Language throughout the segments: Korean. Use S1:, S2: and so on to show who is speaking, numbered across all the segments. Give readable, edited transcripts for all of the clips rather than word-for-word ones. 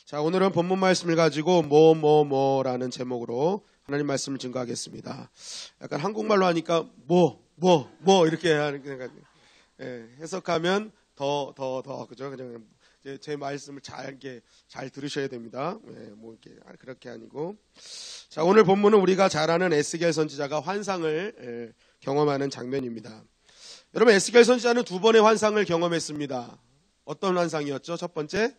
S1: 자, 오늘은 본문 말씀을 가지고 뭐라는 제목으로 하나님 말씀을 증거하겠습니다. 약간 한국말로 하니까 이렇게 하는 해석하면 더 그죠? 그냥 제 말씀을 잘 들으셔야 됩니다. 이렇게 그렇게 아니고. 자, 오늘 본문은 우리가 잘 아는 에스겔 선지자가 환상을 경험하는 장면입니다. 여러분, 에스겔 선지자는 두 번의 환상을 경험했습니다. 어떤 환상이었죠? 첫 번째,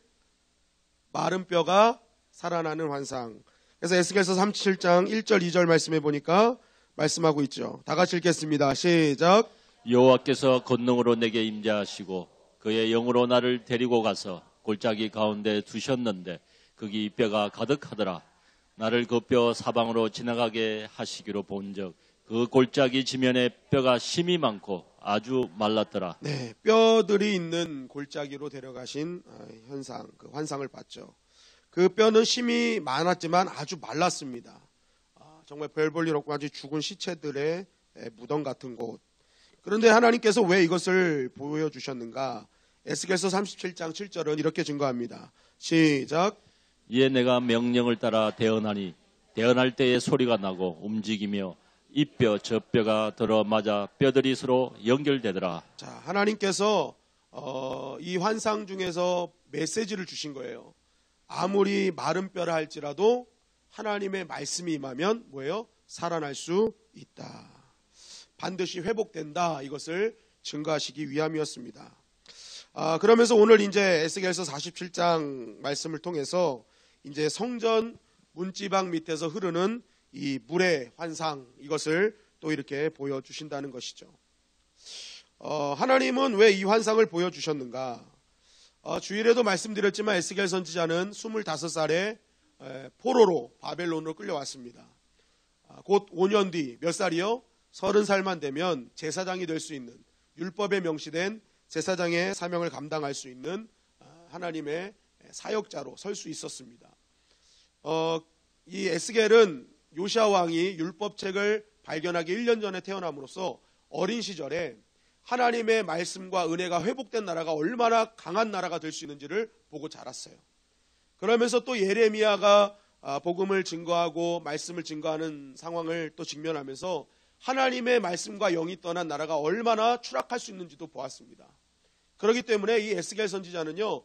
S1: 마른 뼈가 살아나는 환상. 그래서 에스겔서 37장 1절 2절 말씀해 보니까 말씀하고 있죠. 다 같이 읽겠습니다. 시작.
S2: 여호와께서 권능으로 내게 임재하시고 그의 영으로 나를 데리고 가서 골짜기 가운데 두셨는데 거기 뼈가 가득하더라. 나를 그 뼈 사방으로 지나가게 하시기로 본즉 그 골짜기 지면에 뼈가 심이 많고 아주 말랐더라.
S1: 네, 뼈들이 있는 골짜기로 데려가신 현상, 그 환상을 봤죠. 그 뼈는 심이 많았지만 아주 말랐습니다. 정말 별 볼 일 없고 아주 죽은 시체들의 무덤 같은 곳. 그런데 하나님께서 왜 이것을 보여주셨는가? 에스겔서 37장 7절은 이렇게 증거합니다. 시작.
S2: 이에 내가 명령을 따라 대언하니 대언할 때에 소리가 나고 움직이며 이 뼈 저 뼈가 들어맞아 뼈들이 서로 연결되더라.
S1: 자, 하나님께서 이 환상 중에서 메시지를 주신 거예요. 아무리 마른 뼈라 할지라도 하나님의 말씀이 임하면 뭐예요? 살아날 수 있다. 반드시 회복된다. 이것을 증거하시기 위함이었습니다. 그러면서 오늘 이제 에스겔서 47장 말씀을 통해서 이제 성전 문지방 밑에서 흐르는 이 물의 환상, 이것을 또 이렇게 보여주신다는 것이죠. 하나님은 왜 이 환상을 보여주셨는가? 주일에도 말씀드렸지만 에스겔 선지자는 25살에 포로로 바벨론으로 끌려왔습니다. 곧 5년 뒤 몇 살이요? 30살만 되면 제사장이 될 수 있는, 율법에 명시된 제사장의 사명을 감당할 수 있는 하나님의 사역자로 설 수 있었습니다. 이 에스겔은 요시야 왕이 율법책을 발견하기 1년 전에 태어남으로써 어린 시절에 하나님의 말씀과 은혜가 회복된 나라가 얼마나 강한 나라가 될 수 있는지를 보고 자랐어요. 그러면서 또 예레미야가 복음을 증거하고 말씀을 증거하는 상황을 또 직면하면서 하나님의 말씀과 영이 떠난 나라가 얼마나 추락할 수 있는지도 보았습니다. 그렇기 때문에 이 에스겔 선지자는요,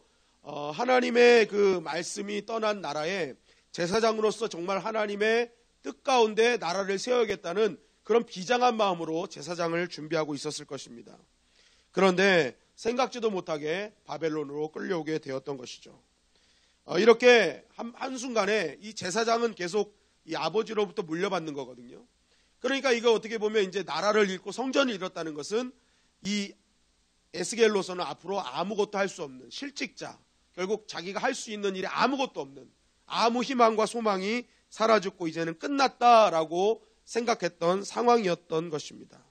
S1: 하나님의 그 말씀이 떠난 나라에 제사장으로서 정말 하나님의 뜻 가운데 나라를 세워야겠다는 그런 비장한 마음으로 제사장을 준비하고 있었을 것입니다. 그런데 생각지도 못하게 바벨론으로 끌려오게 되었던 것이죠. 이렇게 한순간에 이 제사장은 계속 이 아버지로부터 물려받는 거거든요. 그러니까 이거 어떻게 보면 이제 나라를 잃고 성전을 잃었다는 것은 이 에스겔로서는 앞으로 아무것도 할 수 없는 실직자, 결국 자기가 할 수 있는 일이 아무것도 없는, 아무 희망과 소망이 사라졌고 이제는 끝났다라고 생각했던 상황이었던 것입니다.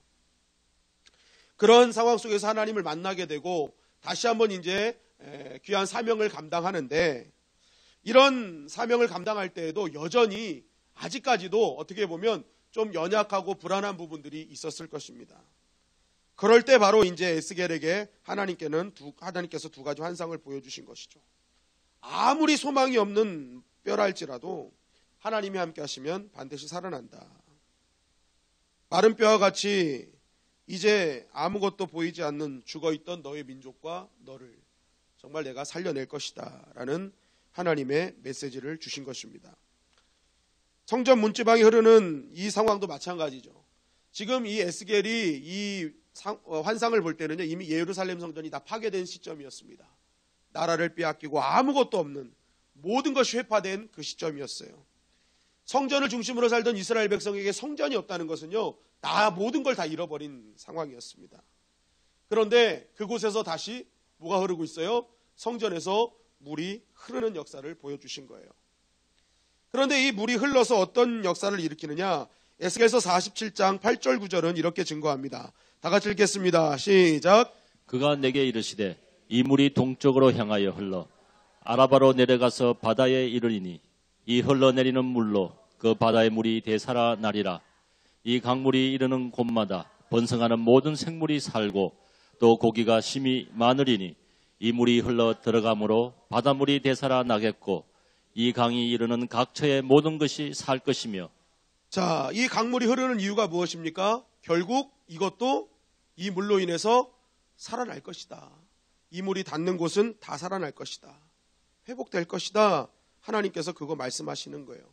S1: 그런 상황 속에서 하나님을 만나게 되고 다시 한번 이제 귀한 사명을 감당하는데, 이런 사명을 감당할 때에도 여전히 아직까지도 어떻게 보면 좀 연약하고 불안한 부분들이 있었을 것입니다. 그럴 때 바로 이제 에스겔에게 하나님께서 두 가지 환상을 보여주신 것이죠. 아무리 소망이 없는 뼈랄지라도 하나님이 함께 하시면 반드시 살아난다. 마른 뼈와 같이 이제 아무것도 보이지 않는 죽어있던 너의 민족과 너를 정말 내가 살려낼 것이다 라는 하나님의 메시지를 주신 것입니다. 성전 문지방이 흐르는 이 상황도 마찬가지죠. 지금 이 에스겔이 이 환상을 볼 때는요, 이미 예루살렘 성전이 다 파괴된 시점이었습니다. 나라를 빼앗기고 아무것도 없는, 모든 것이 회파된 그 시점이었어요. 성전을 중심으로 살던 이스라엘 백성에게 성전이 없다는 것은요, 모든 걸 다 잃어버린 상황이었습니다. 그런데 그곳에서 다시 뭐가 흐르고 있어요? 성전에서 물이 흐르는 역사를 보여주신 거예요. 그런데 이 물이 흘러서 어떤 역사를 일으키느냐? 에스겔서 47장 8절 9절은 이렇게 증거합니다. 다 같이 읽겠습니다. 시작.
S2: 그가 내게 이르시되 이 물이 동쪽으로 향하여 흘러 아라바로 내려가서 바다에 이르리니 이 흘러내리는 물로 그 바다의 물이 되살아나리라. 이 강물이 이르는 곳마다 번성하는 모든 생물이 살고 또 고기가 심히 많으리니 이 물이 흘러 들어가므로 바닷물이 되살아나겠고 이 강이 이르는 각처의 모든 것이 살 것이며.
S1: 자, 이 강물이 흐르는 이유가 무엇입니까? 결국 이것도 이 물로 인해서 살아날 것이다. 이 물이 닿는 곳은 다 살아날 것이다. 회복될 것이다. 하나님께서 그거 말씀하시는 거예요.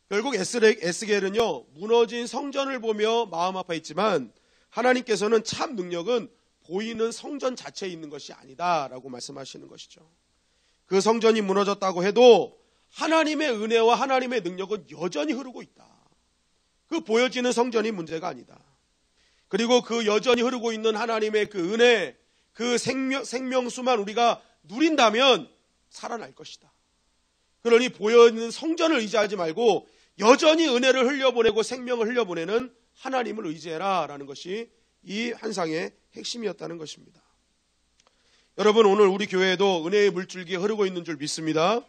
S1: 결국 에스겔은요, 무너진 성전을 보며 마음 아파했지만 하나님께서는 참 능력은 보이는 성전 자체에 있는 것이 아니다라고 말씀하시는 것이죠. 그 성전이 무너졌다고 해도 하나님의 은혜와 하나님의 능력은 여전히 흐르고 있다. 그 보여지는 성전이 문제가 아니다. 그리고 그 여전히 흐르고 있는 하나님의 그 은혜, 그 생명수만 우리가 누린다면 살아날 것이다. 그러니 보여있는 성전을 의지하지 말고 여전히 은혜를 흘려보내고 생명을 흘려보내는 하나님을 의지해라 라는 것이 이 환상의 핵심이었다는 것입니다. 여러분, 오늘 우리 교회에도 은혜의 물줄기가 흐르고 있는 줄 믿습니다.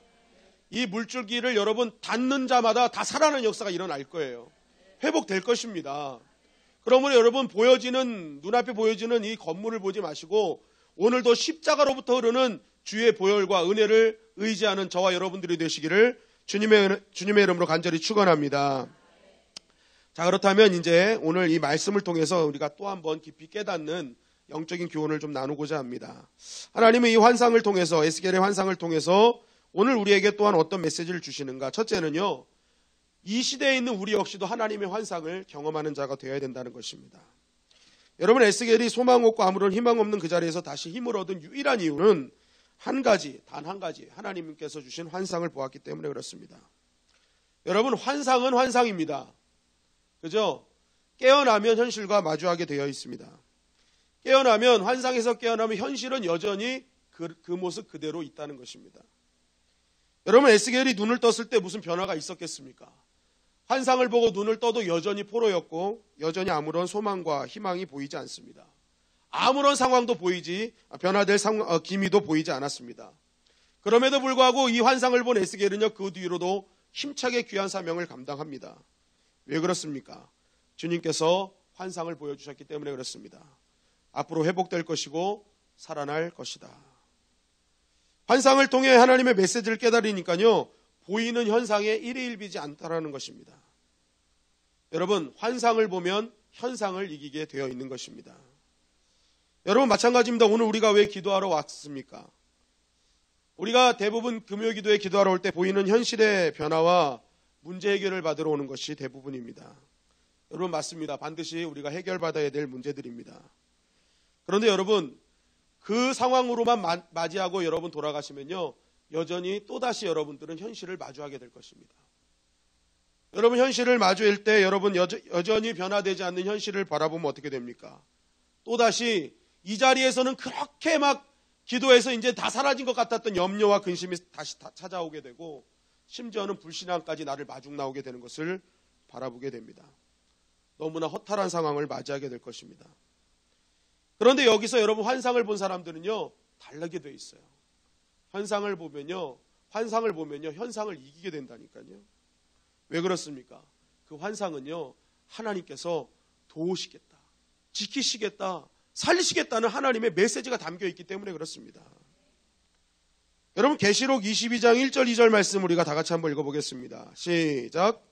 S1: 이 물줄기를 여러분 닿는 자마다 다 살아나는 역사가 일어날 거예요. 회복될 것입니다. 그러므로 여러분 눈앞에 보여지는 이 건물을 보지 마시고 오늘도 십자가로부터 흐르는 주의 보혈과 은혜를 의지하는 저와 여러분들이 되시기를 주님의 이름으로 간절히 축원합니다. 자, 그렇다면 이제 오늘 이 말씀을 통해서 우리가 또 한번 깊이 깨닫는 영적인 교훈을 좀 나누고자 합니다. 하나님은 이 환상을 통해서, 에스겔의 환상을 통해서 오늘 우리에게 또한 어떤 메시지를 주시는가? 첫째는요, 이 시대에 있는 우리 역시도 하나님의 환상을 경험하는 자가 되어야 된다는 것입니다. 여러분, 에스겔이 소망 없고 아무런 희망 없는 그 자리에서 다시 힘을 얻은 유일한 이유는 단 한 가지, 하나님께서 주신 환상을 보았기 때문에 그렇습니다. 여러분, 환상은 환상입니다. 그죠? 깨어나면 현실과 마주하게 되어 있습니다. 환상에서 깨어나면 현실은 여전히 그 모습 그대로 있다는 것입니다. 여러분, 에스겔이 눈을 떴을 때 무슨 변화가 있었겠습니까? 환상을 보고 눈을 떠도 여전히 포로였고 여전히 아무런 소망과 희망이 보이지 않습니다. 아무런 상황도 변화될 기미도 보이지 않았습니다. 그럼에도 불구하고 이 환상을 본 에스겔은요, 그 뒤로도 힘차게 귀한 사명을 감당합니다. 왜 그렇습니까? 주님께서 환상을 보여주셨기 때문에 그렇습니다. 앞으로 회복될 것이고 살아날 것이다. 환상을 통해 하나님의 메시지를 깨달으니까요, 보이는 현상에 일희일비지 않다라는 것입니다. 여러분, 환상을 보면 현상을 이기게 되어 있는 것입니다. 여러분, 마찬가지입니다. 오늘 우리가 왜 기도하러 왔습니까? 우리가 대부분 금요기도에 기도하러 올 때 보이는 현실의 변화와 문제 해결을 받으러 오는 것이 대부분입니다. 여러분, 맞습니다. 반드시 우리가 해결받아야 될 문제들입니다. 그런데 여러분, 그 상황으로만 맞이하고 여러분 돌아가시면요, 여전히 또다시 여러분들은 현실을 마주하게 될 것입니다. 여러분, 현실을 마주할 때 여러분 여전히 변화되지 않는 현실을 바라보면 어떻게 됩니까? 또다시 이 자리에서는 그렇게 막 기도해서 이제 다 사라진 것 같았던 염려와 근심이 다시 찾아오게 되고 심지어는 불신앙까지 나를 마중 나오게 되는 것을 바라보게 됩니다. 너무나 허탈한 상황을 맞이하게 될 것입니다. 그런데 여기서 여러분, 환상을 본 사람들은요, 다르게 돼 있어요. 환상을 보면요, 현상을 이기게 된다니까요. 왜 그렇습니까? 그 환상은요, 하나님께서 도우시겠다, 지키시겠다, 살리시겠다는 하나님의 메시지가 담겨 있기 때문에 그렇습니다. 여러분, 계시록 22장 1절 2절 말씀 우리가 다 같이 한번 읽어보겠습니다. 시작.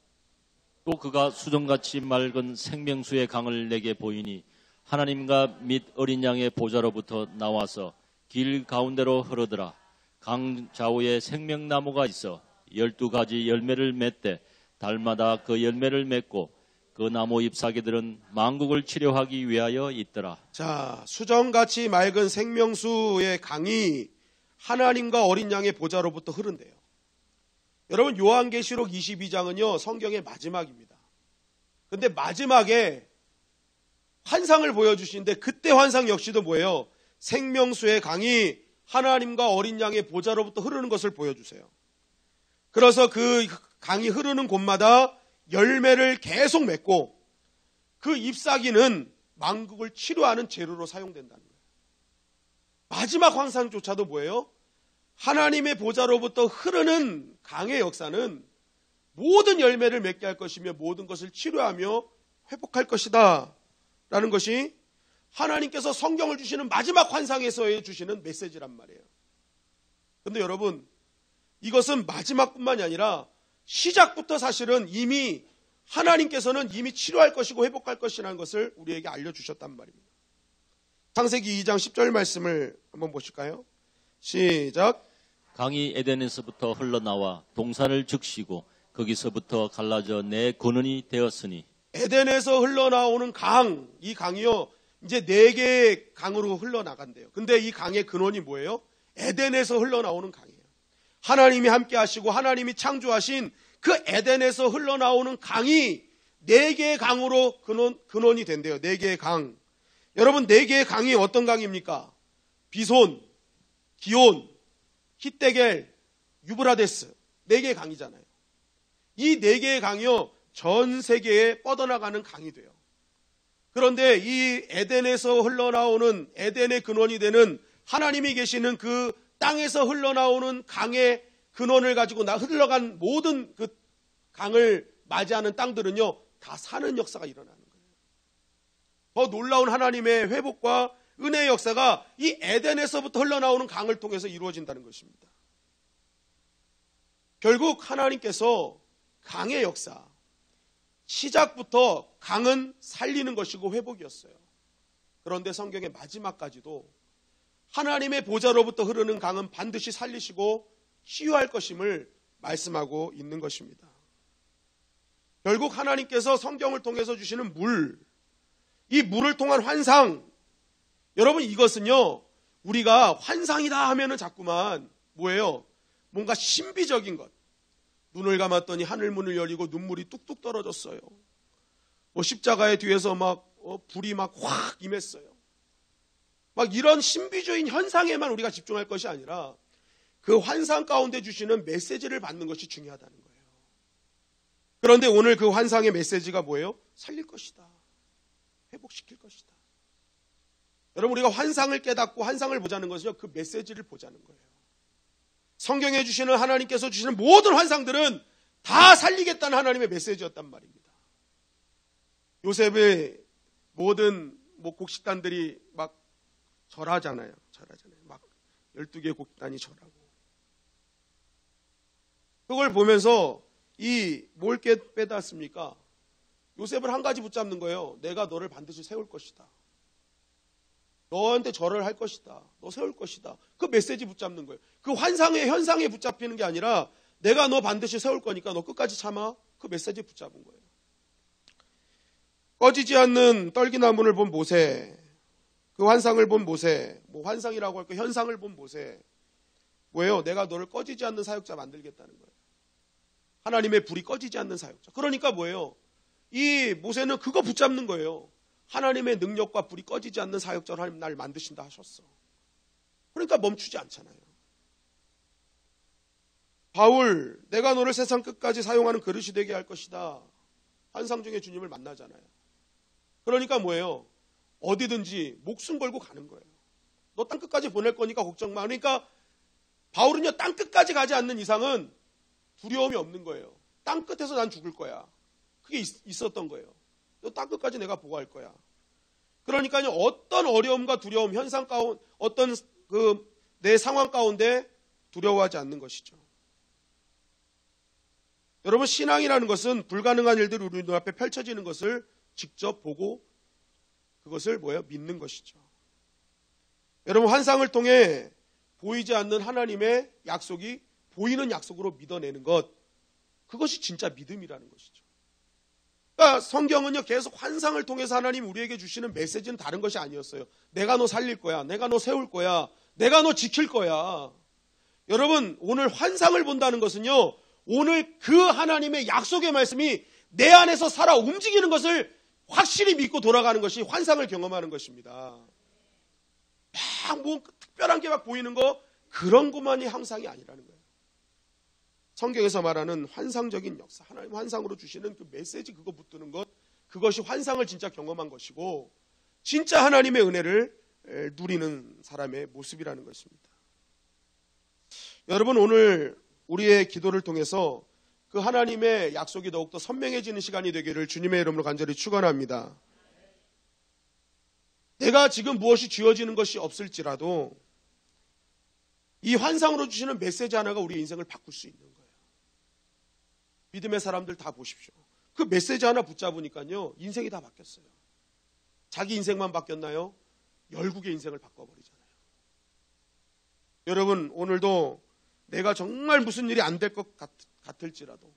S2: 또 그가 수정같이 맑은 생명수의 강을 내게 보이니 하나님과 및 어린 양의 보좌로부터 나와서 길 가운데로 흐르더라. 강 좌우에 생명나무가 있어 12가지 열매를 맺되 달마다 그 열매를 맺고 그 나무 잎사귀들은 만국을 치료하기 위하여 있더라.
S1: 자, 수정같이 맑은 생명수의 강이 하나님과 어린 양의 보좌로부터 흐른대요. 여러분, 요한계시록 22장은요, 성경의 마지막입니다. 그런데 마지막에 환상을 보여주시는데 그때 환상 역시도 뭐예요? 생명수의 강이 하나님과 어린 양의 보좌로부터 흐르는 것을 보여주세요. 그래서 그 강이 흐르는 곳마다 열매를 계속 맺고 그 잎사귀는 만국을 치료하는 재료로 사용된다는 거예요. 마지막 환상조차도 뭐예요? 하나님의 보좌로부터 흐르는 강의 역사는 모든 열매를 맺게 할 것이며 모든 것을 치료하며 회복할 것이다 라는 것이 하나님께서 성경을 주시는 마지막 환상에서 주시는 메시지란 말이에요. 그런데 여러분, 이것은 마지막뿐만이 아니라 시작부터 사실은 이미 하나님께서는 이미 치료할 것이고 회복할 것이라는 것을 우리에게 알려주셨단 말입니다. 창세기 2장 10절 말씀을 한번 보실까요? 시작.
S2: 강이 에덴에서부터 흘러나와 동산을 적시고 거기서부터 갈라져 내 근원이 되었으니.
S1: 에덴에서 흘러나오는 강, 이 강이요 이제 4개의 강으로 흘러나간대요. 근데 이 강의 근원이 뭐예요? 에덴에서 흘러나오는 강이에요. 하나님이 함께 하시고 하나님이 창조하신 그 에덴에서 흘러나오는 강이 4개의 강으로 근원이 된대요. 4개의 강. 여러분, 4개의 강이 어떤 강입니까? 비손, 기온, 히데겔, 유브라데스. 4개의 강이잖아요. 이 4개의 강이요 전 세계에 뻗어나가는 강이 돼요. 그런데 이 에덴에서 흘러나오는 에덴의 근원이 되는 하나님이 계시는 그 땅에서 흘러나오는 강의 근원을 가지고 흘러간 모든 그 강을 맞이하는 땅들은요 다 사는 역사가 일어나는 거예요. 더 놀라운 하나님의 회복과 은혜의 역사가 이 에덴에서부터 흘러나오는 강을 통해서 이루어진다는 것입니다. 결국 하나님께서 강의 역사, 시작부터 강은 살리는 것이고 회복이었어요. 그런데 성경의 마지막까지도 하나님의 보좌로부터 흐르는 강은 반드시 살리시고 치유할 것임을 말씀하고 있는 것입니다. 결국 하나님께서 성경을 통해서 주시는 물, 이 물을 통한 환상, 여러분 이것은요 우리가 환상이다 하면은 자꾸만 뭐예요? 뭔가 신비적인 것. 눈을 감았더니 하늘문을 열리고 눈물이 뚝뚝 떨어졌어요. 뭐 십자가의 뒤에서 막 불이 막 확 임했어요. 막 이런 신비주의 현상에만 우리가 집중할 것이 아니라 그 환상 가운데 주시는 메시지를 받는 것이 중요하다는 거예요. 그런데 오늘 그 환상의 메시지가 뭐예요? 살릴 것이다. 회복시킬 것이다. 여러분 우리가 환상을 깨닫고 환상을 보자는 것은요 그 메시지를 보자는 거예요. 성경에 주시는 하나님께서 주시는 모든 환상들은 다 살리겠다는 하나님의 메시지였단 말입니다. 요셉의 모든 곡식단들이 막 절하잖아요. 막 12개의 곡식단이 절하고. 그걸 보면서 뭘 빼앗습니까? 요셉을 한 가지 붙잡는 거예요. 내가 너를 반드시 세울 것이다. 너한테 절을 할 것이다. 너 세울 것이다. 그 메시지 붙잡는 거예요. 그 환상의 현상에 붙잡히는 게 아니라 내가 너 반드시 세울 거니까 너 끝까지 참아. 그 메시지 붙잡은 거예요. 꺼지지 않는 떨기나무를 본 모세, 그 환상을 본 모세, 뭐 환상이라고 할까 현상을 본 모세, 뭐예요? 내가 너를 꺼지지 않는 사역자 만들겠다는 거예요. 하나님의 불이 꺼지지 않는 사역자. 그러니까 뭐예요? 이 모세는 그거 붙잡는 거예요. 하나님의 능력과 불이 꺼지지 않는 사역자로 하나님 날 만드신다 하셨어. 그러니까 멈추지 않잖아요. 바울, 내가 너를 세상 끝까지 사용하는 그릇이 되게 할 것이다. 환상 중에 주님을 만나잖아요. 그러니까 뭐예요? 어디든지 목숨 걸고 가는 거예요. 너 땅 끝까지 보낼 거니까 걱정 마. 그러니까 바울은요 땅 끝까지 가지 않는 이상은 두려움이 없는 거예요. 땅 끝에서 난 죽을 거야. 그게 있었던 거예요. 너 땅 끝까지 내가 보호할 거야. 그러니까요 어떤 어려움과 두려움, 현상 가운데 어떤 내 상황 가운데 두려워하지 않는 것이죠. 여러분 신앙이라는 것은 불가능한 일들이 우리 눈앞에 펼쳐지는 것을 직접 보고 그것을 믿는 것이죠. 여러분 환상을 통해 보이지 않는 하나님의 약속이 보이는 약속으로 믿어내는 것, 그것이 진짜 믿음이라는 것이죠. 그러니까 성경은요 계속 환상을 통해서 하나님 우리에게 주시는 메시지는 다른 것이 아니었어요. 내가 너 살릴 거야. 내가 너 세울 거야. 내가 너 지킬 거야. 여러분 오늘 환상을 본다는 것은요 오늘 그 하나님의 약속의 말씀이 내 안에서 살아 움직이는 것을 확실히 믿고 돌아가는 것이 환상을 경험하는 것입니다. 막 특별한 게 막 보이는 거 그런 것만이 항상이 아니라는 거예요. 성경에서 말하는 환상적인 역사, 하나님 환상으로 주시는 그 메시지 그거 붙드는 것, 그것이 환상을 진짜 경험한 것이고 진짜 하나님의 은혜를 누리는 사람의 모습이라는 것입니다. 여러분 오늘 우리의 기도를 통해서 그 하나님의 약속이 더욱더 선명해지는 시간이 되기를 주님의 이름으로 간절히 축원합니다. 내가 지금 무엇이 쥐어지는 것이 없을지라도 이 환상으로 주시는 메시지 하나가 우리 인생을 바꿀 수 있는 거예요. 믿음의 사람들 다 보십시오. 그 메시지 하나 붙잡으니까요, 인생이 다 바뀌었어요. 자기 인생만 바뀌었나요? 열국의 인생을 바꿔버리잖아요. 여러분, 오늘도 내가 정말 무슨 일이 안 될 것 같을지라도,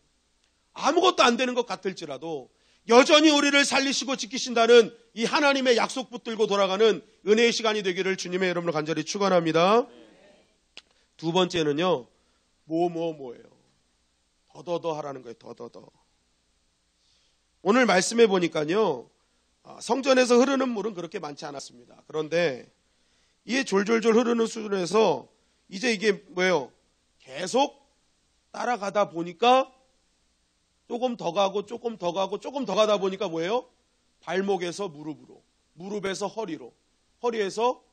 S1: 아무것도 안 되는 것 같을지라도 여전히 우리를 살리시고 지키신다는 이 하나님의 약속 붙들고 돌아가는 은혜의 시간이 되기를 주님의 이름으로 간절히 축원합니다. 두 번째는요, 뭐예요? 더더더 하라는 거예요. 더더더. 오늘 말씀해 보니까요, 성전에서 흐르는 물은 그렇게 많지 않았습니다. 그런데 이게 졸졸졸 흐르는 수준에서 이제 이게 뭐예요? 계속 따라가다 보니까 조금 더 가고 조금 더 가고 조금 더 가다 보니까 뭐예요? 발목에서 무릎으로, 무릎에서 허리로, 허리에서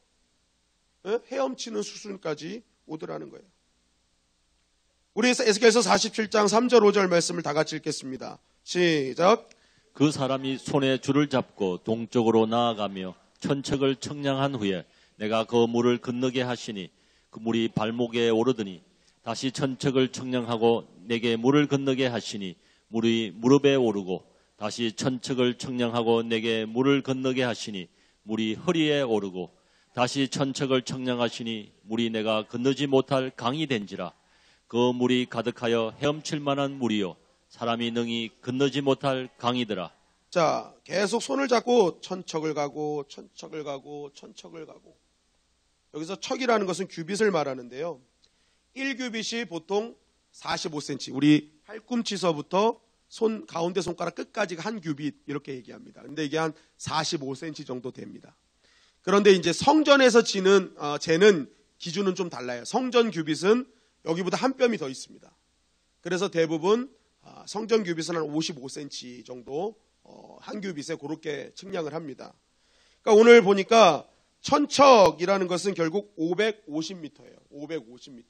S1: 헤엄치는 수준까지 오더라는 거예요. 우리 에스겔서 47장 3절 5절 말씀을 다 같이 읽겠습니다. 시작.
S2: 그 사람이 손에 줄을 잡고 동쪽으로 나아가며 천척을 청량한 후에 내가 그 물을 건너게 하시니 그 물이 발목에 오르더니 다시 천척을 청량하고 내게 물을 건너게 하시니 물이 무릎에 오르고 다시 천척을 청량하고 내게 물을 건너게 하시니 물이 허리에 오르고 다시 천척을 청량하시니 물이 내가 건너지 못할 강이 된지라. 그 물이 가득하여 헤엄칠 만한 물이요 사람이 능히 건너지 못할 강이더라.
S1: 자, 계속 손을 잡고 천척을 가고 천척을 가고 천척을 가고. 여기서 척이라는 것은 규빗을 말하는데요. 1규빗이 보통 45cm, 우리 팔꿈치서부터 손 가운데 손가락 끝까지가 한 규빗 이렇게 얘기합니다. 근데 이게 한 45cm 정도 됩니다. 그런데 이제 성전에서 재는 기준은 좀 달라요. 성전 규빗은 여기보다 한 뼘이 더 있습니다. 그래서 대부분 성전 규빗은 한 55cm 정도 한 규빗에 그렇게 측량을 합니다. 그러니까 오늘 보니까 천척이라는 것은 결국 550m예요. 550m.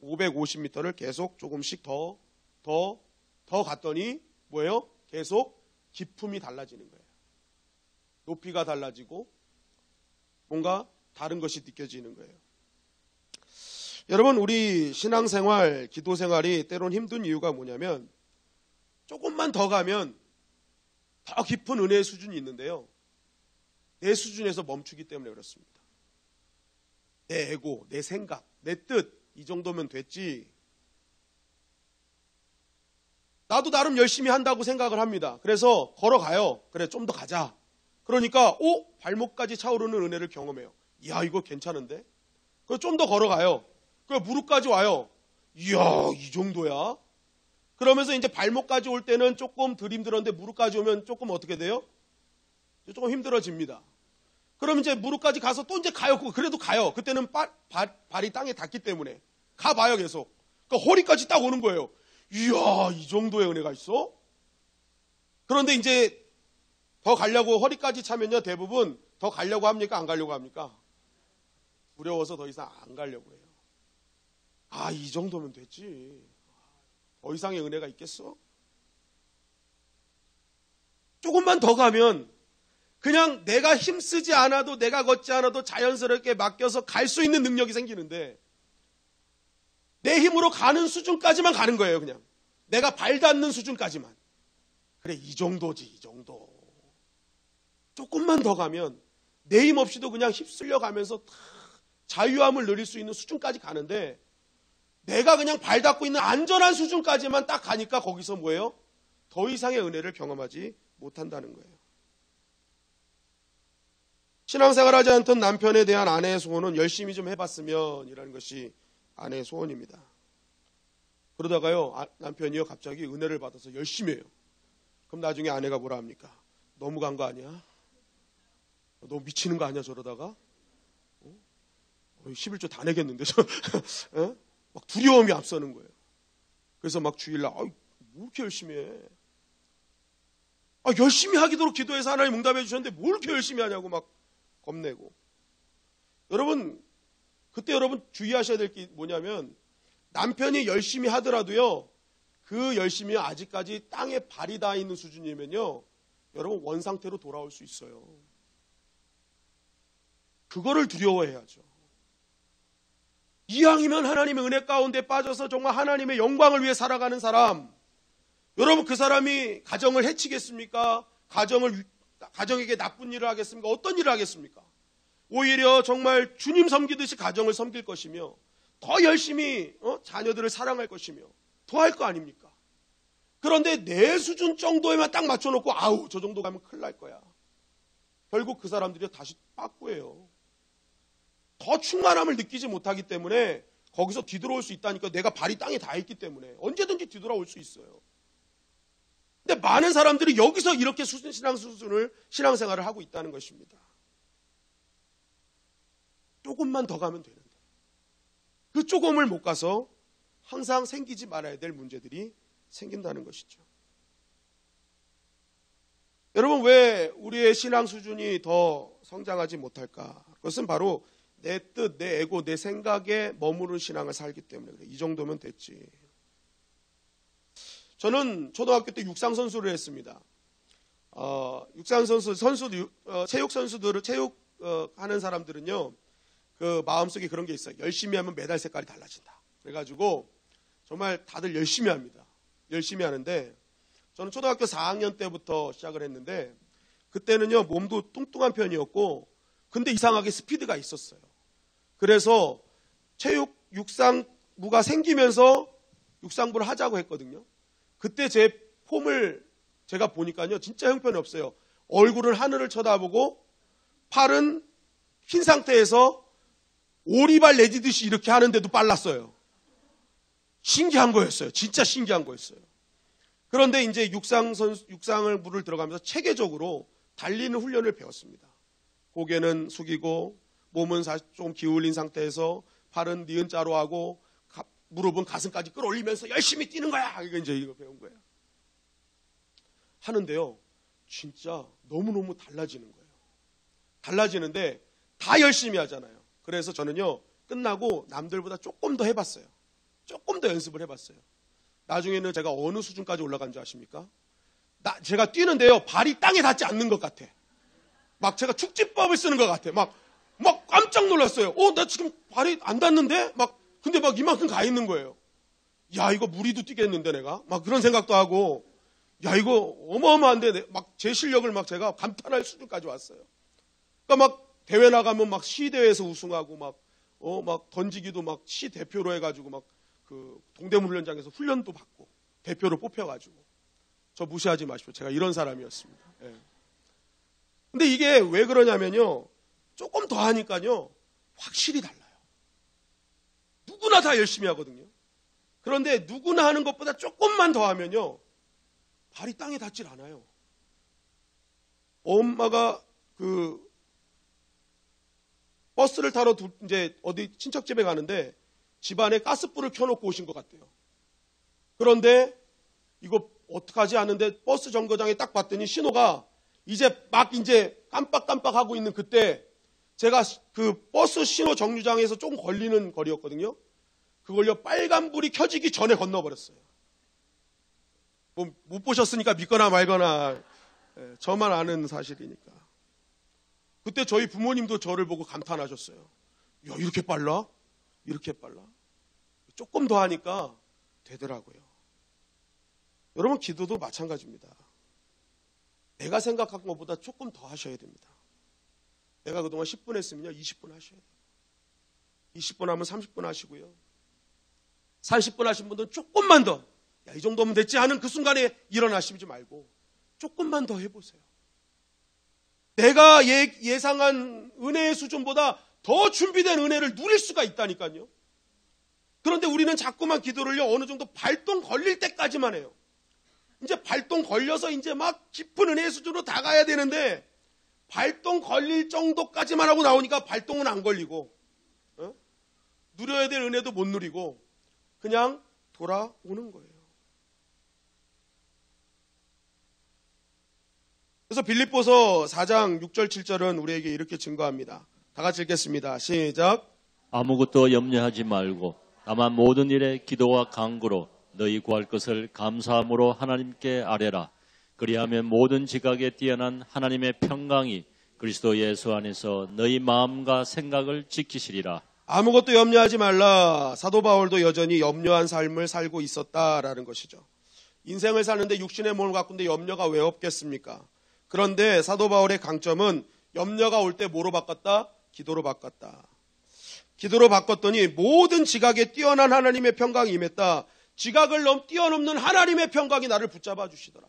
S1: 550m를 계속 조금씩 더 갔더니 뭐예요? 계속 깊음이 달라지는 거예요. 높이가 달라지고 뭔가 다른 것이 느껴지는 거예요. 여러분, 우리 신앙생활, 기도생활이 때론 힘든 이유가 뭐냐면 조금만 더 가면 더 깊은 은혜의 수준이 있는데요. 내 수준에서 멈추기 때문에 그렇습니다. 내 에고, 내 생각, 내 뜻, 이 정도면 됐지. 나도 나름 열심히 한다고 생각을 합니다. 그래서 걸어가요. 그래, 좀 더 가자. 그러니까 발목까지 차오르는 은혜를 경험해요. 이야, 이거 괜찮은데? 그래서 좀 더 걸어가요. 그 무릎까지 와요. 이야, 이 정도야? 그러면서 이제 발목까지 올 때는 조금 덜 힘들었는데 무릎까지 오면 조금 어떻게 돼요? 조금 힘들어집니다. 그럼 이제 무릎까지 가서 또 이제 가요. 그래도 가요. 그때는 발이 땅에 닿기 때문에 가봐요, 계속. 그러니까 허리까지 딱 오는 거예요. 이야, 이 정도의 은혜가 있어? 그런데 이제 더 가려고 허리까지 차면요, 대부분 더 가려고 합니까? 안 가려고 합니까? 두려워서 더 이상 안 가려고 해요. 이 정도면 됐지. 더 이상의 은혜가 있겠어? 조금만 더 가면 그냥 내가 힘쓰지 않아도, 내가 걷지 않아도 자연스럽게 맡겨서 갈 수 있는 능력이 생기는데 내 힘으로 가는 수준까지만 가는 거예요. 그냥 내가 발 닿는 수준까지만. 그래, 이 정도지, 이 정도. 조금만 더 가면 내 힘 없이도 그냥 휩쓸려 가면서 자유함을 누릴 수 있는 수준까지 가는데 내가 그냥 발 닿고 있는 안전한 수준까지만 딱 가니까 거기서 뭐예요? 더 이상의 은혜를 경험하지 못한다는 거예요. 신앙생활하지 않던 남편에 대한 아내의 소원은 열심히 좀 해봤으면 이라는 것이 아내의 소원입니다. 그러다가요, 남편이요 갑자기 은혜를 받아서 열심히 해요. 그럼 나중에 아내가 뭐라 합니까? 너무 간 거 아니야? 너무 미치는 거 아니야 저러다가? 11조 다 내겠는데 저 막 두려움이 앞서는 거예요. 그래서 막 주일날 뭐 이렇게 열심히 해? 열심히 하기도록 기도해서 하나님 응답해 주셨는데 뭘 이렇게 열심히 하냐고 막 겁내고. 여러분, 그때 여러분 주의하셔야 될 게 뭐냐면 남편이 열심히 하더라도요, 그 열심이 아직까지 땅에 발이 닿아 있는 수준이면요, 여러분 원상태로 돌아올 수 있어요. 그거를 두려워해야죠. 이왕이면 하나님의 은혜 가운데 빠져서 정말 하나님의 영광을 위해 살아가는 사람, 여러분 그 사람이 가정을 해치겠습니까? 가정에게 나쁜 일을 하겠습니까? 어떤 일을 하겠습니까? 오히려 정말 주님 섬기듯이 가정을 섬길 것이며 더 열심히 자녀들을 사랑할 것이며 더 할 거 아닙니까? 그런데 내 수준 정도에만 딱 맞춰놓고 아우 저 정도 가면 큰일 날 거야. 결국 그 사람들이 다시 빠꾸예요. 더 충만함을 느끼지 못하기 때문에 거기서 뒤돌아올 수 있다니까. 내가 발이 땅에 닿아 있기 때문에 언제든지 뒤돌아올 수 있어요. 근데 많은 사람들이 여기서 이렇게 신앙생활을 하고 있다는 것입니다. 조금만 더 가면 되는데 그 조금을 못 가서 항상 생기지 말아야 될 문제들이 생긴다는 것이죠. 여러분, 왜 우리의 신앙 수준이 더 성장하지 못할까? 그것은 바로 내 뜻, 내 에고, 내 생각에 머무른 신앙을 살기 때문에 그래. 이 정도면 됐지. 저는 초등학교 때 육상 선수를 했습니다. 육상 체육 선수들을 하는 사람들은요, 그 마음속에 그런 게 있어요. 열심히 하면 메달 색깔이 달라진다. 그래가지고 정말 다들 열심히 합니다. 열심히 하는데 저는 초등학교 4학년 때부터 시작을 했는데 그때는요 몸도 뚱뚱한 편이었고 근데 이상하게 스피드가 있었어요. 그래서 육상부가 생기면서 육상부를 하자고 했거든요. 그때 제 폼을 제가 보니까요 진짜 형편이 없어요. 얼굴은 하늘을 쳐다보고 팔은 흰 상태에서 오리발 내디듯이 이렇게 하는데도 빨랐어요. 신기한 거였어요. 진짜 신기한 거였어요. 그런데 이제 육상을 물을 들어가면서 체계적으로 달리는 훈련을 배웠습니다. 고개는 숙이고 몸은 좀 기울인 상태에서 팔은 니은 자로 하고 무릎은 가슴까지 끌어올리면서 열심히 뛰는 거야. 이거 배운 거예요. 하는데요. 진짜 너무너무 달라지는 거예요. 달라지는데 다 열심히 하잖아요. 그래서 저는요. 끝나고 남들보다 조금 더 해봤어요. 조금 더 연습을 해봤어요. 나중에는 제가 어느 수준까지 올라간 줄 아십니까? 제가 뛰는데요. 발이 땅에 닿지 않는 것 같아. 막 제가 축지법을 쓰는 것 같아. 막 깜짝 놀랐어요. 나 지금 발이 안 닿는데? 근데 이만큼 가 있는 거예요. 야, 이거 무리도 뛰겠는데 내가? 그런 생각도 하고, 야, 이거 어마어마한데, 제 실력을 제가 감탄할 수준까지 왔어요. 그러니까 대회 나가면 시대회에서 우승하고, 던지기도 시 대표로 해가지고 그 동대문 훈련장에서 훈련도 받고 대표로 뽑혀가지고 저 무시하지 마십시오. 제가 이런 사람이었습니다. 예. 근데 이게 왜 그러냐면요. 조금 더 하니까요. 확실히 달라요. 누구나 다 열심히 하거든요. 그런데 누구나 하는 것보다 조금만 더 하면요. 발이 땅에 닿질 않아요. 엄마가 버스를 타러 이제 어디 친척집에 가는데 집안에 가스불을 켜놓고 오신 것 같아요. 그런데 이거 어떡하지 하는데 버스 정거장에 딱 봤더니 신호가 이제 깜빡깜빡하고 있는 그때 제가 그 버스 신호 정류장에서 조금 걸리는 거리였거든요. 그걸요 빨간불이 켜지기 전에 건너버렸어요. 못 보셨으니까 믿거나 말거나 저만 아는 사실이니까. 그때 저희 부모님도 저를 보고 감탄하셨어요. 야, 이렇게 빨라? 이렇게 빨라? 조금 더 하니까 되더라고요. 여러분 기도도 마찬가지입니다. 내가 생각한 것보다 조금 더 하셔야 됩니다. 내가 그동안 10분 했으면요 20분 하셔야 돼요. 20분 하면 30분 하시고요. 40분 하신 분들은 조금만 더, 야, 이 정도면 됐지 하는 그 순간에 일어나시지 말고 조금만 더 해보세요. 내가 예상한 은혜의 수준보다 더 준비된 은혜를 누릴 수가 있다니까요. 그런데 우리는 자꾸만 기도를요 어느 정도 발동 걸릴 때까지만 해요. 이제 발동 걸려서 이제 깊은 은혜의 수준으로 다 가야 되는데 발동 걸릴 정도까지만 하고 나오니까 발동은 안 걸리고 누려야 될 은혜도 못 누리고 그냥 돌아오는 거예요. 그래서 빌립보서 4장 6절 7절은 우리에게 이렇게 증거합니다. 다 같이 읽겠습니다. 시작.
S2: 아무것도 염려하지 말고 다만 모든 일에 기도와 간구로 너희 구할 것을 감사함으로 하나님께 아뢰라. 그리하면 모든 지각에 뛰어난 하나님의 평강이 그리스도 예수 안에서 너희 마음과 생각을 지키시리라.
S1: 아무것도 염려하지 말라. 사도 바울도 여전히 염려한 삶을 살고 있었다라는 것이죠. 인생을 사는데 육신의 몸을 가꾼데 염려가 왜 없겠습니까? 그런데 사도 바울의 강점은 염려가 올 때 뭐로 바꿨다? 기도로 바꿨다. 기도로 바꿨더니 모든 지각에 뛰어난 하나님의 평강이 임했다. 지각을 뛰어넘는 하나님의 평강이 나를 붙잡아 주시더라.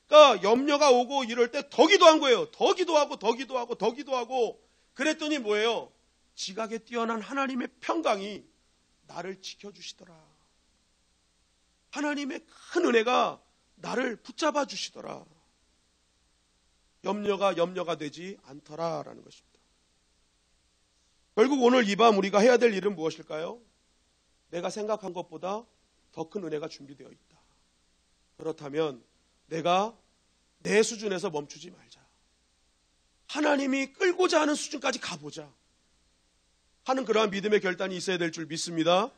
S1: 그러니까 염려가 오고 이럴 때 더 기도한 거예요. 더 기도하고 더 기도하고 더 기도하고 그랬더니 뭐예요? 지각에 뛰어난 하나님의 평강이 나를 지켜주시더라. 하나님의 큰 은혜가 나를 붙잡아 주시더라. 염려가 되지 않더라라는 것입니다. 결국 오늘 이 밤 우리가 해야 될 일은 무엇일까요? 내가 생각한 것보다 더 큰 은혜가 준비되어 있다. 그렇다면 내가 내 수준에서 멈추지 말자. 하나님이 끌고자 하는 수준까지 가보자 하는 그러한 믿음의 결단이 있어야 될 줄 믿습니다.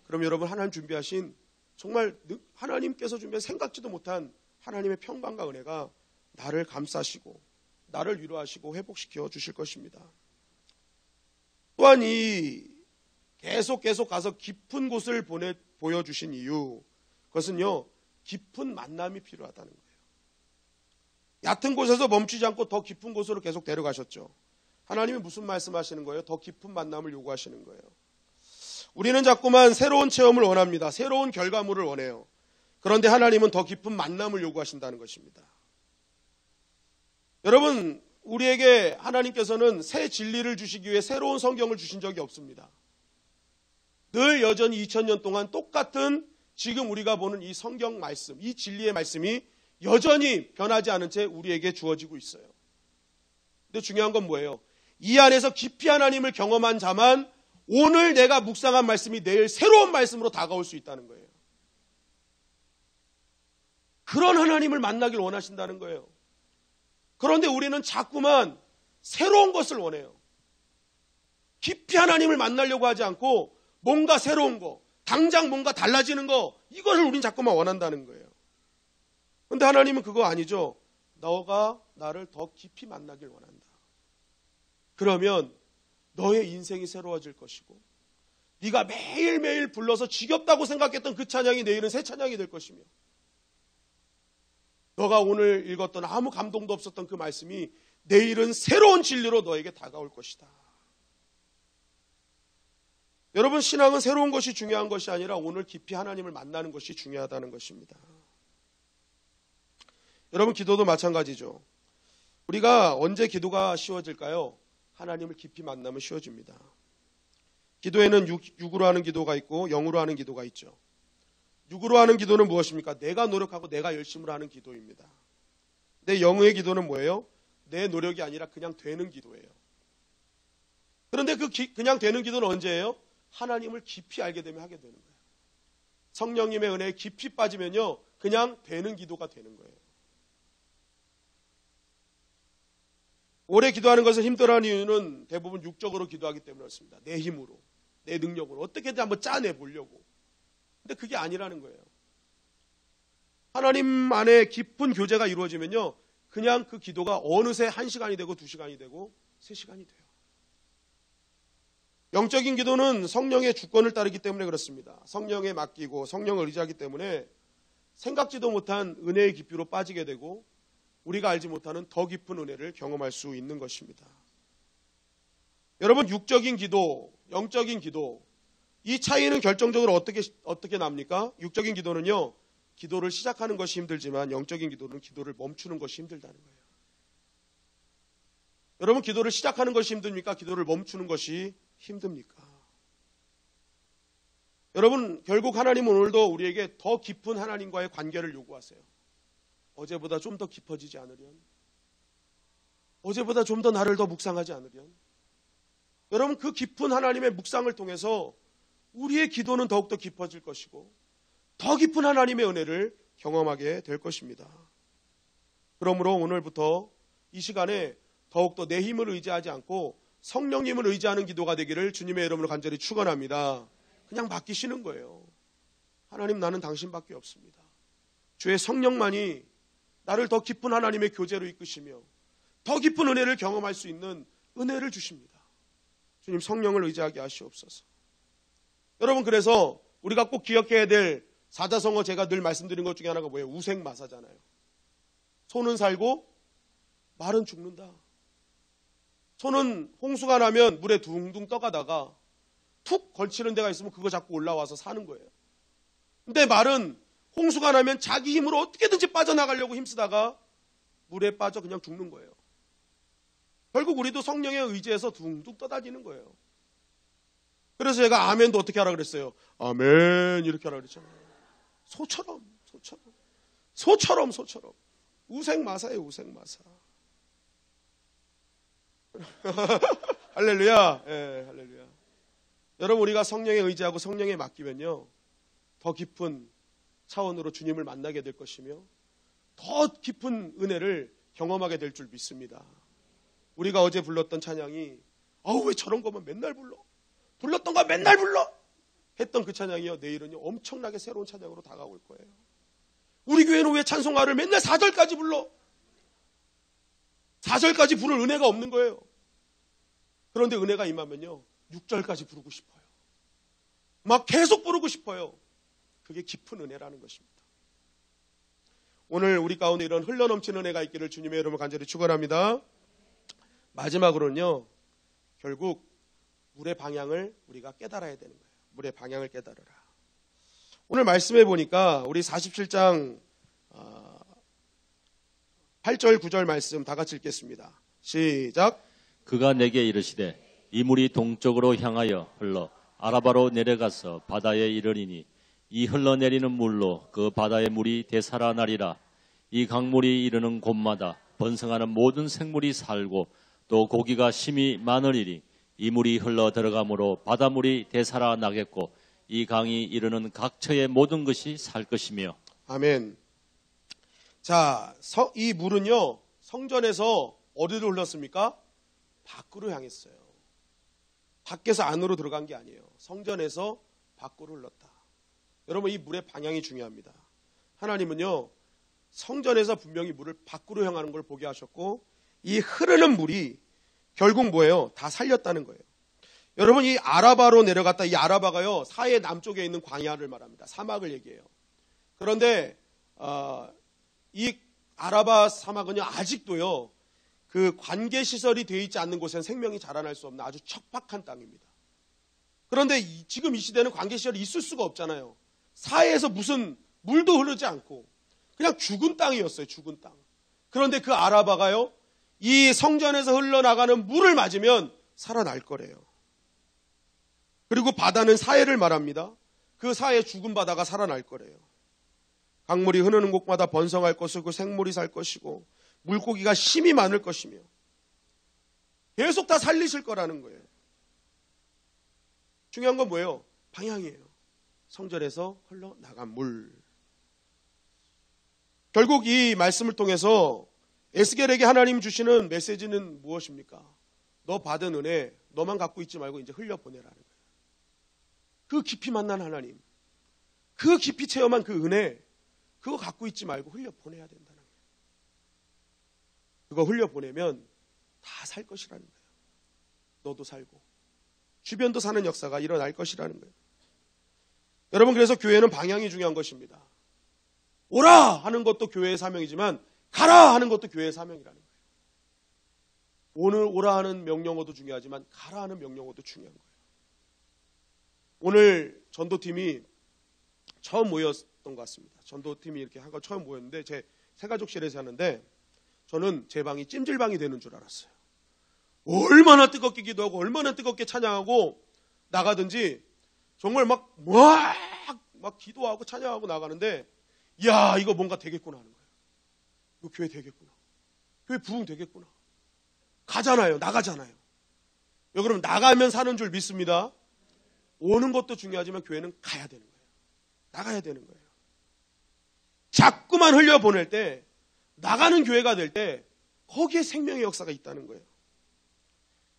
S1: 그럼 여러분, 하나님 준비하신 정말 하나님께서 준비한 생각지도 못한 하나님의 평강과 은혜가 나를 감싸시고 나를 위로하시고 회복시켜 주실 것입니다. 또한 이 계속 가서 깊은 곳을 보여주신 이유, 그것은요, 깊은 만남이 필요하다는 거예요. 얕은 곳에서 멈추지 않고 더 깊은 곳으로 계속 데려가셨죠. 하나님이 무슨 말씀하시는 거예요? 더 깊은 만남을 요구하시는 거예요. 우리는 자꾸만 새로운 체험을 원합니다. 새로운 결과물을 원해요. 그런데 하나님은 더 깊은 만남을 요구하신다는 것입니다. 여러분, 우리에게 하나님께서는 새 진리를 주시기 위해 새로운 성경을 주신 적이 없습니다. 늘 여전히 2000년 동안 똑같은 지금 우리가 보는 이 성경 말씀, 이 진리의 말씀이 여전히 변하지 않은 채 우리에게 주어지고 있어요. 근데 중요한 건 뭐예요? 이 안에서 깊이 하나님을 경험한 자만 오늘 내가 묵상한 말씀이 내일 새로운 말씀으로 다가올 수 있다는 거예요. 그런 하나님을 만나길 원하신다는 거예요. 그런데 우리는 자꾸만 새로운 것을 원해요. 깊이 하나님을 만나려고 하지 않고 뭔가 새로운 거, 당장 뭔가 달라지는 거, 이것을 우린 자꾸만 원한다는 거예요. 그런데 하나님은 그거 아니죠. 너가 나를 더 깊이 만나길 원한다. 그러면 너의 인생이 새로워질 것이고 네가 매일매일 불러서 지겹다고 생각했던 그 찬양이 내일은 새 찬양이 될 것이며 너가 오늘 읽었던 아무 감동도 없었던 그 말씀이 내일은 새로운 진리로 너에게 다가올 것이다. 여러분, 신앙은 새로운 것이 중요한 것이 아니라 오늘 깊이 하나님을 만나는 것이 중요하다는 것입니다. 여러분, 기도도 마찬가지죠. 우리가 언제 기도가 쉬워질까요? 하나님을 깊이 만나면 쉬워집니다. 기도에는 육으로 하는 기도가 있고 영으로 하는 기도가 있죠. 육으로 하는 기도는 무엇입니까? 내가 노력하고 내가 열심으로 하는 기도입니다. 내 영의 기도는 뭐예요? 내 노력이 아니라 그냥 되는 기도예요. 그런데 그냥 되는 기도는 언제예요? 하나님을 깊이 알게 되면 하게 되는 거예요. 성령님의 은혜에 깊이 빠지면요, 그냥 되는 기도가 되는 거예요. 오래 기도하는 것을 힘들어하는 이유는 대부분 육적으로 기도하기 때문에 그렇습니다. 내 힘으로, 내 능력으로 어떻게든 한번 짜내보려고. 근데 그게 아니라는 거예요. 하나님 안에 깊은 교제가 이루어지면요, 그냥 그 기도가 어느새 1시간이 되고 2시간이 되고 3시간이 돼요. 영적인 기도는 성령의 주권을 따르기 때문에 그렇습니다. 성령에 맡기고 성령을 의지하기 때문에 생각지도 못한 은혜의 깊이로 빠지게 되고 우리가 알지 못하는 더 깊은 은혜를 경험할 수 있는 것입니다. 여러분, 육적인 기도, 영적인 기도, 이 차이는 결정적으로 어떻게 납니까? 육적인 기도는요, 기도를 시작하는 것이 힘들지만 영적인 기도는 기도를 멈추는 것이 힘들다는 거예요. 여러분, 기도를 시작하는 것이 힘듭니까? 기도를 멈추는 것이 힘듭니까? 여러분, 결국 하나님은 오늘도 우리에게 더 깊은 하나님과의 관계를 요구하세요. 어제보다 좀 더 깊어지지 않으련, 어제보다 좀 더 나를 더 묵상하지 않으련, 여러분, 그 깊은 하나님의 묵상을 통해서 우리의 기도는 더욱더 깊어질 것이고 더 깊은 하나님의 은혜를 경험하게 될 것입니다. 그러므로 오늘부터 이 시간에 더욱더 내 힘을 의지하지 않고 성령님을 의지하는 기도가 되기를 주님의 이름으로 간절히 축원합니다. 그냥 맡기시는 거예요. 하나님, 나는 당신밖에 없습니다. 주의 성령만이 나를 더 깊은 하나님의 교제로 이끄시며 더 깊은 은혜를 경험할 수 있는 은혜를 주십니다. 주님 성령을 의지하게 하시옵소서. 여러분, 그래서 우리가 꼭 기억해야 될 사자성어, 제가 늘 말씀드린 것 중에 하나가 뭐예요? 우생마사잖아요. 소는 살고 말은 죽는다. 소는 홍수가 나면 물에 둥둥 떠가다가 툭 걸치는 데가 있으면 그거 잡고 올라와서 사는 거예요. 근데 말은 홍수가 나면 자기 힘으로 어떻게든지 빠져나가려고 힘쓰다가 물에 빠져 그냥 죽는 거예요. 결국 우리도 성령에 의지해서 둥둥 떠다니는 거예요. 그래서 제가 아멘도 어떻게 하라 그랬어요? 아멘 이렇게 하라 그랬잖아요. 소처럼. 우생마사예요, 우생마사. 할렐루야. 예, 할렐루야. 여러분, 우리가 성령에 의지하고 성령에 맡기면요, 더 깊은 차원으로 주님을 만나게 될 것이며 더 깊은 은혜를 경험하게 될 줄 믿습니다. 우리가 어제 불렀던 찬양이 왜 저런 거만 맨날 불렀던 거 맨날 불러 했던 그 찬양이요, 내일은요 엄청나게 새로운 찬양으로 다가올 거예요. 우리 교회는 왜 찬송가를 맨날 4절까지 불러? 4절까지 부를 은혜가 없는 거예요. 그런데 은혜가 임하면요 6절까지 부르고 싶어요. 막 계속 부르고 싶어요. 그게 깊은 은혜라는 것입니다. 오늘 우리 가운데 이런 흘러넘치는 은혜가 있기를 주님의 이름으로 간절히 축원합니다. 마지막으로는요, 결국 물의 방향을 우리가 깨달아야 되는 거예요. 물의 방향을 깨달으라. 오늘 말씀해 보니까 우리 47장 8절 9절 말씀 다 같이 읽겠습니다. 시작.
S2: 그가 내게 이르시되 이 물이 동쪽으로 향하여 흘러 아라바로 내려가서 바다에 이르리니 이 흘러내리는 물로 그 바다의 물이 되살아나리라. 이 강물이 이르는 곳마다 번성하는 모든 생물이 살고 또 고기가 심히 많으리니 이 물이 흘러 들어가므로 바닷물이 되살아나겠고 이 강이 이르는 각처의 모든 것이 살 것이며. 아멘.
S1: 자, 이 물은요 성전에서 어디로 흘렀습니까? 밖으로 향했어요. 밖에서 안으로 들어간 게 아니에요. 성전에서 밖으로 흘렀다. 여러분, 이 물의 방향이 중요합니다. 하나님은요 성전에서 분명히 물을 밖으로 향하는 걸 보게 하셨고, 이 흐르는 물이 결국 뭐예요? 다 살렸다는 거예요. 여러분, 이 아라바로 내려갔다. 이 아라바가요 사해 남쪽에 있는 광야를 말합니다. 사막을 얘기해요. 그런데 이 아라바 사막은요 아직도요 그 관계 시설이 되어 있지 않는 곳에는 생명이 자라날 수 없는 아주 척박한 땅입니다. 그런데 지금 이 시대는 관계 시설이 있을 수가 없잖아요. 사해에서 무슨 물도 흐르지 않고 그냥 죽은 땅이었어요. 죽은 땅. 그런데 그 아라바가요 이 성전에서 흘러나가는 물을 맞으면 살아날 거래요. 그리고 바다는 사해를 말합니다. 그 사해 죽은 바다가 살아날 거래요. 강물이 흐르는 곳마다 번성할 것이고 생물이 살 것이고 물고기가 심이 많을 것이며 계속 다 살리실 거라는 거예요. 중요한 건 뭐예요? 방향이에요. 성전에서 흘러나간 물. 결국 이 말씀을 통해서 에스겔에게 하나님 주시는 메시지는 무엇입니까? 너 받은 은혜 너만 갖고 있지 말고 이제 흘려보내라는 거예요. 그 깊이 만난 하나님, 그 깊이 체험한 그 은혜, 그거 갖고 있지 말고 흘려보내야 된다는 거예요. 그거 흘려보내면 다 살 것이라는 거예요. 너도 살고 주변도 사는 역사가 일어날 것이라는 거예요. 여러분, 그래서 교회는 방향이 중요한 것입니다. 오라 하는 것도 교회의 사명이지만 가라 하는 것도 교회의 사명이라는 거예요. 오늘 오라 하는 명령어도 중요하지만 가라 하는 명령어도 중요한 거예요. 오늘 전도팀이 처음 모였던 것 같습니다. 전도팀이 이렇게 한 거 처음 모였는데 제 새가족실에서 하는데 저는 제 방이 찜질방이 되는 줄 알았어요. 얼마나 뜨겁게 기도하고 얼마나 뜨겁게 찬양하고 나가든지 정말 막 기도하고 찬양하고 나가는데 야, 이거 뭔가 되겠구나 하는 거예요. 이거 교회 되겠구나. 교회 부흥 되겠구나. 가잖아요. 나가잖아요. 여러분, 나가면 사는 줄 믿습니다. 오는 것도 중요하지만 교회는 가야 되는 거예요. 나가야 되는 거예요. 자꾸만 흘려보낼 때, 나가는 교회가 될 때 거기에 생명의 역사가 있다는 거예요.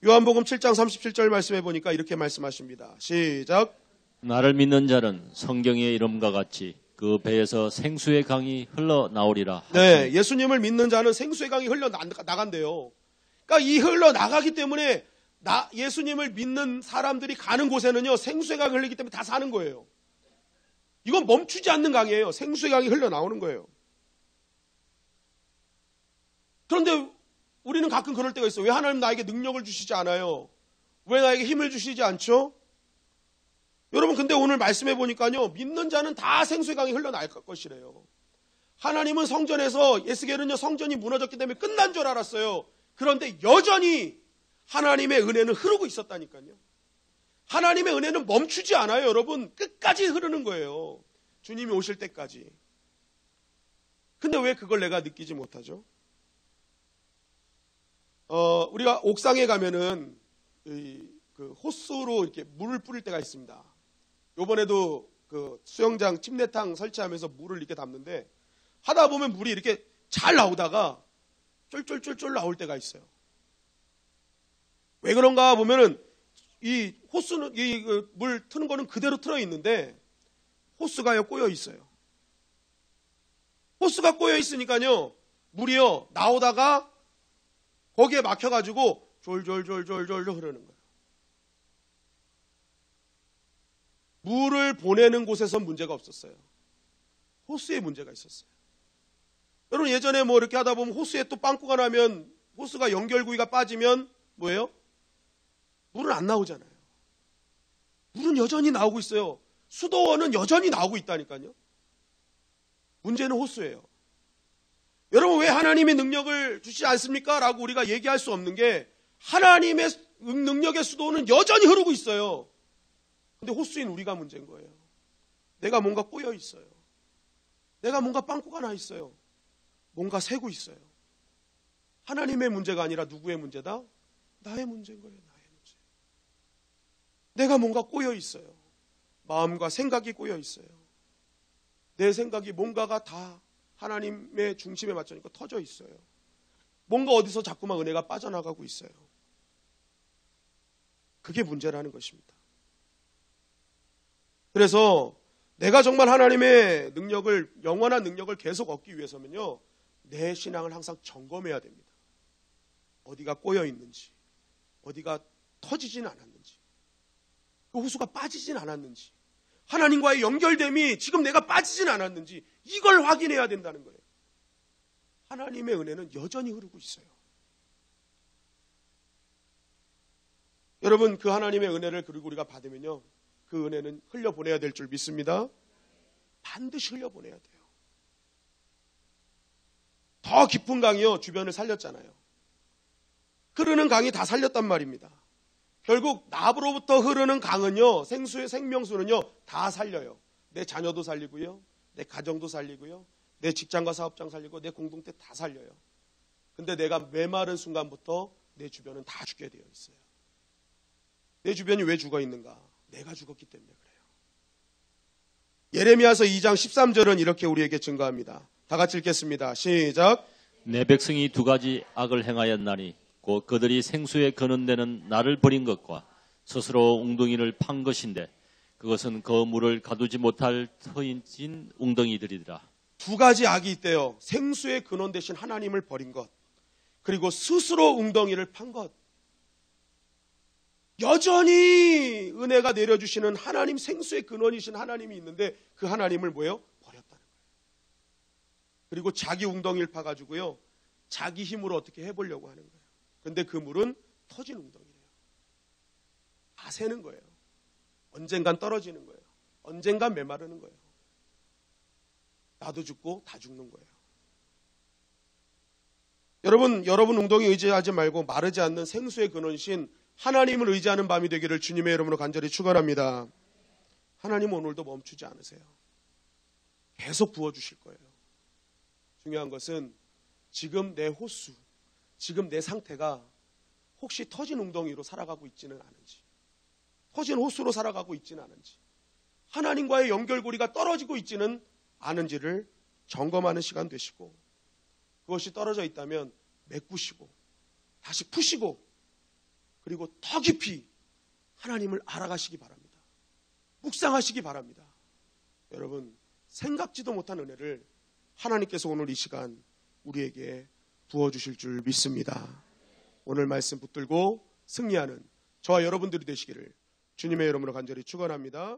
S1: 요한복음 7장 37절 말씀해 보니까 이렇게 말씀하십니다. 시작.
S2: 나를 믿는 자는 성경의 이름과 같이 그 배에서 생수의 강이 흘러나오리라.
S1: 네, 예수님을 믿는 자는 생수의 강이 흘러나간대요. 그러니까 이 흘러나가기 때문에 예수님을 믿는 사람들이 가는 곳에는요, 생수의 강이 흘리기 때문에 다 사는 거예요. 이건 멈추지 않는 강이에요. 생수의 강이 흘러나오는 거예요. 그런데 우리는 가끔 그럴 때가 있어요. 왜 하나님 나에게 능력을 주시지 않아요? 왜 나에게 힘을 주시지 않죠? 여러분, 근데 오늘 말씀해 보니까요, 믿는 자는 다 생수의 강이 흘러나올 것이래요. 하나님은 성전에서, 에스겔은요, 성전이 무너졌기 때문에 끝난 줄 알았어요. 그런데 여전히 하나님의 은혜는 흐르고 있었다니까요. 하나님의 은혜는 멈추지 않아요, 여러분. 끝까지 흐르는 거예요. 주님이 오실 때까지. 근데 왜 그걸 내가 느끼지 못하죠? 우리가 옥상에 가면은 그 호스로 이렇게 물을 뿌릴 때가 있습니다. 요번에도 그 수영장 침례탕 설치하면서 물을 이렇게 담는데 하다 보면 물이 이렇게 잘 나오다가 쫄쫄쫄쫄 나올 때가 있어요. 왜 그런가 보면은 이 호스는 물 트는 거는 그대로 틀어 있는데 호스가요 꼬여 있어요. 호스가 꼬여 있으니까요 물이요 나오다가 거기에 막혀가지고 졸졸졸졸졸 흐르는 거예요. 물을 보내는 곳에선 문제가 없었어요. 호스에 문제가 있었어요. 여러분 예전에 뭐 이렇게 하다 보면 호스에 또 빵꾸가 나면 호스가 연결구이가 빠지면 뭐예요? 물은 안 나오잖아요. 물은 여전히 나오고 있어요. 수도원은 여전히 나오고 있다니까요. 문제는 호스예요. 여러분 왜 하나님의 능력을 주시지 않습니까? 라고 우리가 얘기할 수 없는 게 하나님의 능력의 수도는 여전히 흐르고 있어요. 근데 호스인 우리가 문제인 거예요. 내가 뭔가 꼬여 있어요. 내가 뭔가 빵꾸가 나 있어요. 뭔가 새고 있어요. 하나님의 문제가 아니라 누구의 문제다? 나의 문제인 거예요. 나의 문제. 내가 뭔가 꼬여 있어요. 마음과 생각이 꼬여 있어요. 내 생각이 뭔가가 다 하나님의 중심에 맞추니까 터져 있어요. 뭔가 어디서 자꾸만 은혜가 빠져나가고 있어요. 그게 문제라는 것입니다. 그래서 내가 정말 하나님의 능력을, 영원한 능력을 계속 얻기 위해서는요, 내 신앙을 항상 점검해야 됩니다. 어디가 꼬여 있는지, 어디가 터지진 않았는지, 그 호수가 빠지진 않았는지, 하나님과의 연결됨이 지금 내가 빠지진 않았는지 이걸 확인해야 된다는 거예요. 하나님의 은혜는 여전히 흐르고 있어요. 여러분 그 하나님의 은혜를 그리고 우리가 받으면요, 그 은혜는 흘려보내야 될 줄 믿습니다. 반드시 흘려보내야 돼요. 더 깊은 강이요 주변을 살렸잖아요. 흐르는 강이 다 살렸단 말입니다. 결국 나로부터 흐르는 강은요, 생수의 생명수는요 다 살려요. 내 자녀도 살리고요, 내 가정도 살리고요, 내 직장과 사업장 살리고 내 공동체 다 살려요. 근데 내가 메마른 순간부터 내 주변은 다 죽게 되어 있어요. 내 주변이 왜 죽어 있는가? 내가 죽었기 때문에 그래요. 예레미야서 2장 13절은 이렇게 우리에게 증거합니다. 다 같이 읽겠습니다. 시작.
S2: 내 백성이 두 가지 악을 행하였나니 곧 그들이 생수에 거는 데는 나를 버린 것과 스스로 웅덩이를 판 것인데 그것은 그 물을 가두지 못할 터진 웅덩이들이더라.
S1: 두 가지 악이 있대요. 생수의 근원 대신 하나님을 버린 것, 그리고 스스로 웅덩이를 판 것. 여전히 은혜가 내려주시는 하나님, 생수의 근원이신 하나님이 있는데 그 하나님을 뭐예요? 버렸다는 거예요. 그리고 자기 웅덩이를 파가지고요, 자기 힘으로 어떻게 해보려고 하는 거예요. 근데 그 물은 터진 웅덩이래요. 다 새는 거예요. 언젠간 떨어지는 거예요. 언젠간 메마르는 거예요. 나도 죽고 다 죽는 거예요. 여러분 웅덩이 의지하지 말고 마르지 않는 생수의 근원이신 하나님을 의지하는 밤이 되기를 주님의 이름으로 간절히 축원합니다. 하나님 오늘도 멈추지 않으세요. 계속 부어주실 거예요. 중요한 것은 지금 내 호수, 지금 내 상태가 혹시 터진 웅덩이로 살아가고 있지는 않은지, 터진 호수로 살아가고 있지는 않은지, 하나님과의 연결고리가 떨어지고 있지는 않은지를 점검하는 시간 되시고, 그것이 떨어져 있다면 메꾸시고 다시 푸시고, 그리고 더 깊이 하나님을 알아가시기 바랍니다. 묵상하시기 바랍니다. 여러분, 생각지도 못한 은혜를 하나님께서 오늘 이 시간 우리에게 부어주실 줄 믿습니다. 오늘 말씀 붙들고 승리하는 저와 여러분들이 되시기를 주님의 이름으로 간절히 축원합니다.